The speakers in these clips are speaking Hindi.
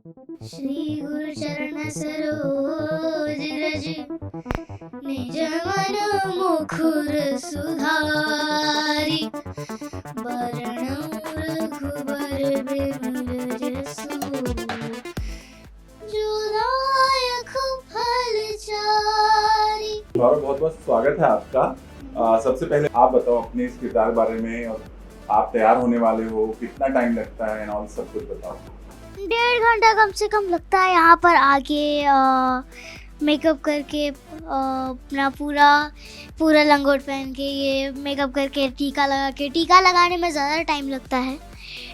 श्री गुरु चरण सरोज रज निज मन मुखुर सुधारी बरनउँ रघुबर बिमल जसु जो दायक फल चारि। बहुत बहुत स्वागत है आपका। सबसे पहले आप बताओ अपने इस किरदार बारे में, और आप तैयार होने वाले हो, कितना टाइम लगता है और सब कुछ बताओ। 1.5 घंटा कम से कम लगता है यहाँ पर आके मेकअप करके अपना पूरा लंगोट पहन के ये मेकअप करके टीका लगा के, टीका लगाने में ज़्यादा टाइम लगता है।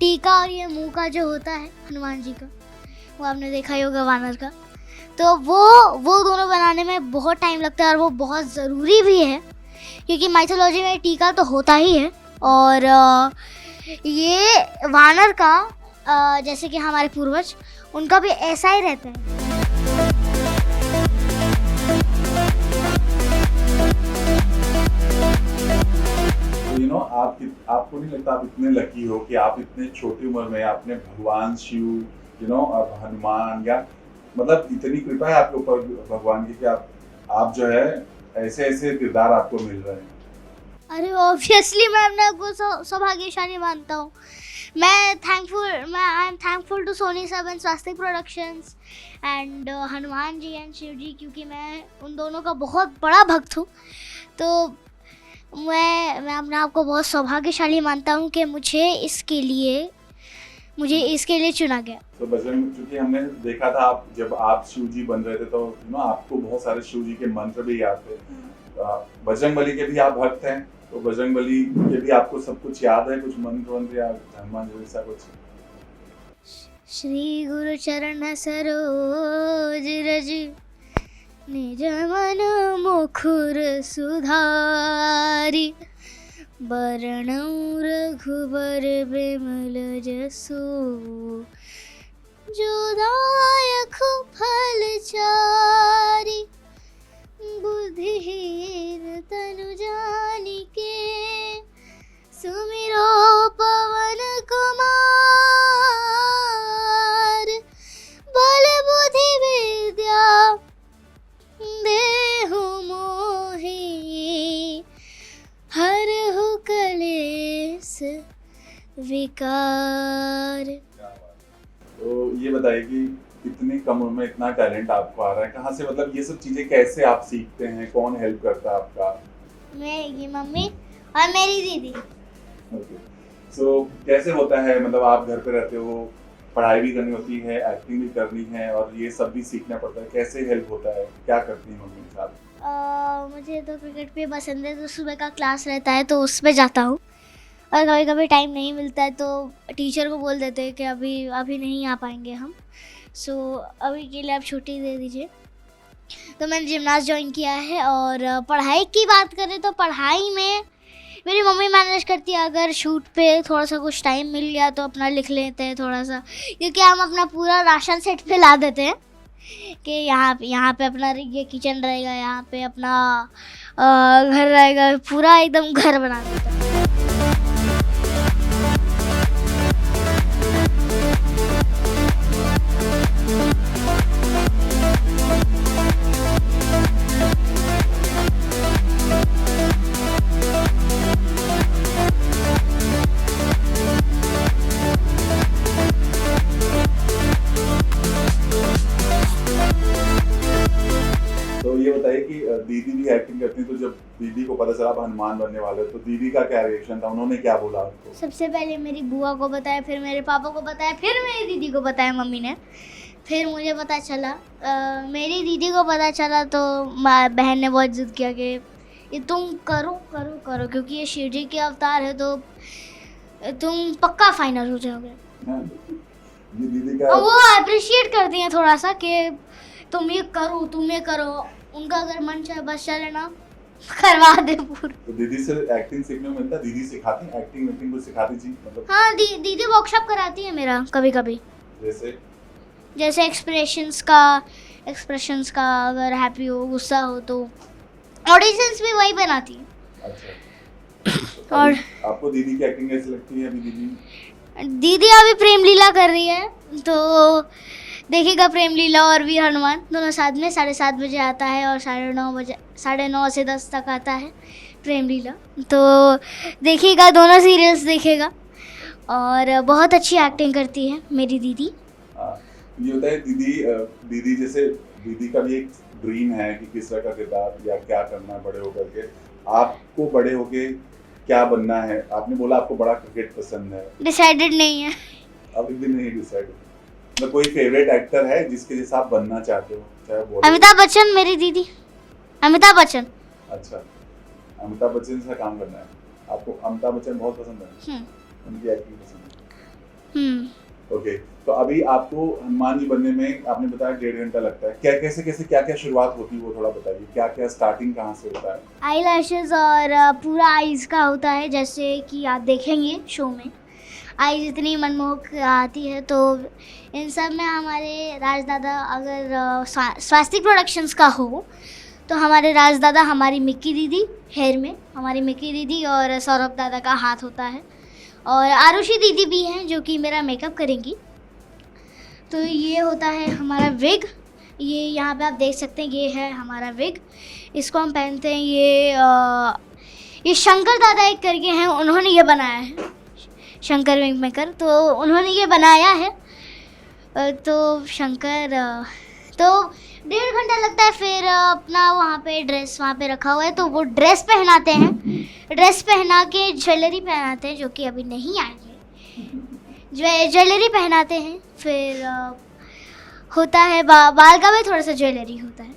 टीका और ये मुंह का जो होता है हनुमान जी का, वो आपने देखा ही होगा वानर का, तो वो दोनों बनाने में बहुत टाइम लगता है और वो बहुत ज़रूरी भी है क्योंकि माइथोलॉजी में टीका तो होता ही है। और ये वानर का जैसे कि हमारे पूर्वज, उनका भी ऐसा ही रहता है। तो आपको नहीं लगता आप इतने लकी हो कि आप इतने छोटी उम्र में आपने भगवान शिव और हनुमान, या मतलब इतनी कृपा है आपके ऊपर भगवान की कि आप जो है ऐसे किरदार आपको मिल रहे हैं। अरे ऑब्वियसली मैं अपने आप को सौभाग्यशाली मानता हूँ। I am thankful to Sony SAB and Swastik productions and Hanuman ji and Shiv ji, क्योंकि मैं उन दोनों का बहुत बड़ा भक्त हूँ। तो मैं अपने आप को बहुत सौभाग्यशाली मानता हूँ कि मुझे इसके लिए चुना गया। तो बजरंग, क्योंकि हमने देखा था जब आप शिव जी बन रहे थे तो आपको बहुत सारे शिव जी के मंत्र भी याद थे। बजरंगबली के भी आप भक्त हैं, तो बजरंगबली के भी आपको सब कुछ याद है, कुछ मंत्र या हनुमान जी जैसा कुछ? श्री गुरु चरण सरोज रज निज मन मुखुर सुधारी बरनउँ रघुबर बिमल जसु जो दायक फल चारि बुद्धिहीन तनु जानिके सुमिरो पवन कुमार बल बुद्धि विद्या देहु मोहि हरहु कलेश विकार। तो ये बताइए कि इतनी कम उम्र में इतना टैलेंट आपको आ रहा है कहाँ से? मतलब ये सब चीजें कैसे आप सीखते हैं? कौन हेल्प करता है आपका? मेरी मम्मी और मेरी दीदी। ओके, सो कैसे होता है? मतलब आप घर पे रहते हो, पढ़ाई भी करनी होती है, एक्टिंग भी करनी है और ये सब भी सीखना पड़ता है, कैसे हेल्प होता है? क्या करती है मम्मी के साथ? मुझे तो क्रिकेट पे पसंद है, तो सुबह का क्लास रहता है तो उसमें जाता हूँ, और कभी कभी टाइम नहीं मिलता है तो टीचर को बोल देते हैं कि अभी नहीं आ पाएंगे हम, सो अभी के लिए आप छुट्टी दे दीजिए। तो मैंने जिमनास्ट ज्वाइन किया है। और पढ़ाई की बात करें तो पढ़ाई में मेरी मम्मी मैनेज करती है। अगर शूट पे थोड़ा सा कुछ टाइम मिल गया तो अपना लिख लेते हैं थोड़ा सा, क्योंकि हम अपना पूरा राशन सेट पे ला देते हैं कि यहाँ पे अपना ये किचन रहेगा, यहाँ पे अपना घर रहेगा, पूरा एकदम घर बना देते हैं। तो ये बताइए कि दीदी भी एक्टिंग करती है, तो जब दीदी को पता चला आप हनुमान बनने वाले हो तो दीदी का क्या रिएक्शन था? उन्होंने क्या बोला आपको? सबसे पहले मेरी बुआ को बताया, फिर मेरे पापा को बताया, फिर मेरी दीदी को बताया मम्मी ने, फिर मुझे पता चला। मेरी दीदी को पता चला तो बहन ने बहुत जिद किया कि ये तुम करो करो करो, क्योंकि ये शिव जी के अवतार है तो तुम पक्का फाइनल हो जाओगे। ये दीदी का वो अप्रिशिएट करती हैं थोड़ा सा कि तुम ये करो, उनका अगर मन चाहे बस चले ना करवा दे पूरा। तो दीदी से एक्टिंग सीखने को मिलता है? दीदी सिखाती है एक्टिंग को सिखाती थी मतलब? हाँ, दीदी वर्कशॉप कराती है मेरा कभी कभी, जैसे एक्सप्रेशंस का अगर हैप्पी हो, गुस्सा हो तो ऑडिशंस भी वही बनाती है। अच्छा। और आपको दीदी की एक्टिंग कैसी लगती है? अभी दीदी अभी प्रेम लीला कर रही है, तो देखिएगा प्रेम लीला और वीर हनुमान दोनों साथ में 7:30 बजे आता है और 9:30 से 10 तक आता है प्रेम लीला। तो देखिएगा, दोनों सीरियल्स देखिएगा। और बहुत अच्छी एक्टिंग करती है मेरी दीदी। ये होता है दीदी जैसे दीदी का भी एक ड्रीम है कि किस तरह का किरदार या क्या करना है बड़े होकर के। आपको बड़े होके क्या बनना है? आपने बोला आपको बड़ा क्रिकेट पसंद है। डिसाइडेड नहीं है, अभी भी नहीं डिसाइड। मतलब कोई फेवरेट एक्टर है जिसके जैसा आप बनना चाहते हो? चाहे बोलो। अमिताभ बच्चन, मेरी दीदी अमिताभ बच्चन। अच्छा, अमिताभ बच्चन से काम करना है आपको? अमिताभ बच्चन बहुत पसंद है, उनकी एक्टिंग पसंद है। ओके, तो अभी आपको हनुमान जी बनने में आपने बताया 1.5 घंटा लगता है। क्या शुरुआत होती है वो थोड़ा बताइए। क्या स्टार्टिंग कहाँ से होता है? आई लैशेज और पूरा आईज का होता है। जैसे कि आप देखेंगे शो में आईज इतनी मनमोहक आती है। तो इन सब में हमारे राजदादा, अगर स्वास्तिक प्रोडक्शंस का हो तो हमारे राजदादा, हमारी मिक्की दीदी हेयर में, हमारी मिक्की दीदी और सौरभ दादा का हाथ होता है। और आरुषि दीदी भी हैं जो कि मेरा मेकअप करेंगी। तो ये होता है हमारा विग। ये यहाँ पे आप देख सकते हैं, ये है हमारा विग। इसको हम पहनते हैं। ये शंकर दादा एक करके हैं, उन्होंने ये बनाया है, शंकर विग मेकर। तो उन्होंने ये बनाया है। तो शंकर तो 1.5 घंटा लगता है। फिर अपना वहाँ पे ड्रेस वहाँ पे रखा हुआ है, तो वो ड्रेस पहनाते हैं। ड्रेस पहना के ज्वेलरी पहनाते हैं, जो कि अभी नहीं आई है। ज्वेलरी पहनाते हैं। फिर होता है बाल का भी थोड़ा सा ज्वेलरी होता है।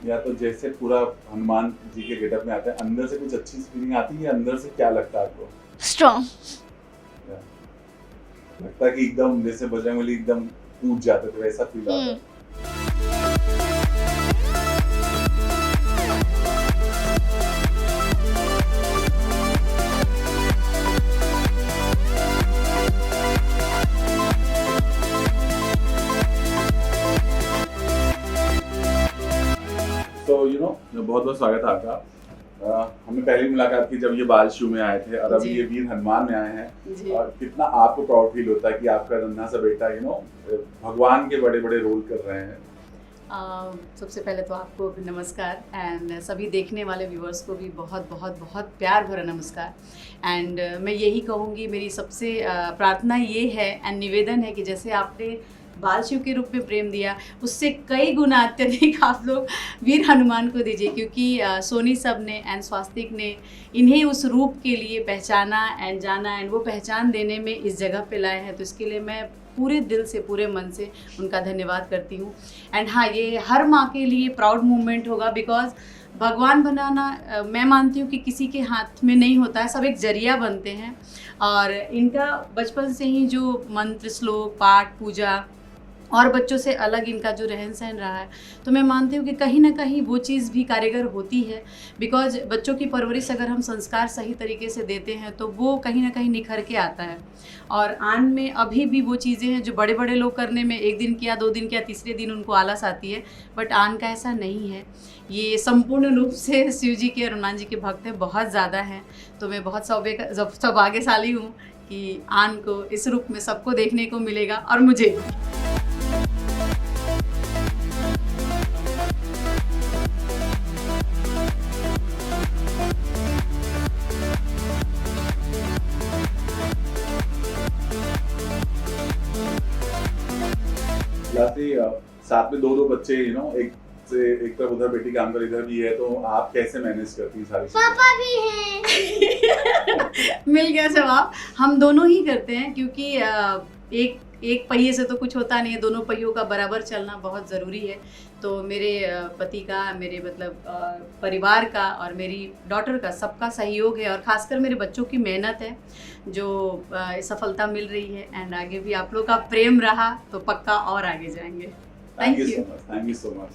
या तो जैसे पूरा हनुमान जी के गेटअप में आते हैं, अंदर से कुछ अच्छी फीलिंग आती है? अंदर से क्या लगता है आपको? स्ट्रॉन्ग लगता है कि एकदम जैसे बजरंगबली एकदम टूट जाते थे, वैसा फील आता है। तो बहुत बहुत स्वागत है आपका। हमने पहली मुलाकात की जब ये बाल शो में आए थे, और अभी ये वीर हनुमान में आए हैं। और कितना आपको प्राउड फील होता है कि आपका नन्हा सा बेटा भगवान के बड़े बड़े रोल कर रहे हैं। सबसे पहले तो आपको भी नमस्कार, एंड सभी देखने वाले व्यूअर्स को भी बहुत बहुत बहुत प्यार भरा नमस्कार। एंड मैं यही कहूँगी, मेरी सबसे प्रार्थना ये है एंड निवेदन है कि जैसे आपने बाल शिव के रूप में प्रेम दिया, उससे कई गुना अत्यधिक आप लोग वीर हनुमान को दीजिए। क्योंकि सोनी सब ने एंड स्वास्तिक ने इन्हें उस रूप के लिए पहचाना एंड जाना, एंड वो पहचान देने में इस जगह पे लाए हैं। तो इसके लिए मैं पूरे दिल से, पूरे मन से उनका धन्यवाद करती हूँ। एंड हाँ, ये हर माँ के लिए प्राउड मोमेंट होगा, बिकॉज भगवान बनाना मैं मानती हूँ कि किसी के हाथ में नहीं होता है, सब एक जरिया बनते हैं। और इनका बचपन से ही जो मंत्र, श्लोक, पाठ, पूजा और बच्चों से अलग इनका जो रहन सहन रहा है, तो मैं मानती हूँ कि कहीं ना कहीं वो चीज़ भी कारगर होती है। बिकॉज बच्चों की परवरिश अगर हम संस्कार सही तरीके से देते हैं तो वो कहीं ना कहीं निखर के आता है। और आन में अभी भी वो चीज़ें हैं जो बड़े बड़े लोग करने में 1 दिन किया, 2 दिन किया, तीसरे दिन उनको आलस आती है, बट आन का ऐसा नहीं है। ये संपूर्ण रूप से शिव जी के और हनुमान जी के भक्त हैं, बहुत ज़्यादा हैं। तो मैं बहुत सौभाग्यशाली हूँ कि आन को इस रूप में सबको देखने को मिलेगा, और मुझे साथ में 2 बच्चे, एक तरफ उधर बेटी काम कर, इधर भी है, तो आप कैसे मैनेज करती हैं सारी चीजें? पापा भी हैं। मिल गया जवाब। हम दोनों ही करते हैं, क्योंकि एक पहिए से तो कुछ होता नहीं है, दोनों पहियों का बराबर चलना बहुत ज़रूरी है। तो मेरे पति का, मेरे परिवार का और मेरी डॉटर का, सबका सहयोग है, और ख़ासकर मेरे बच्चों की मेहनत है जो सफलता मिल रही है। एंड आगे भी आप लोग का प्रेम रहा तो पक्का और आगे जाएंगे। Thank you so much.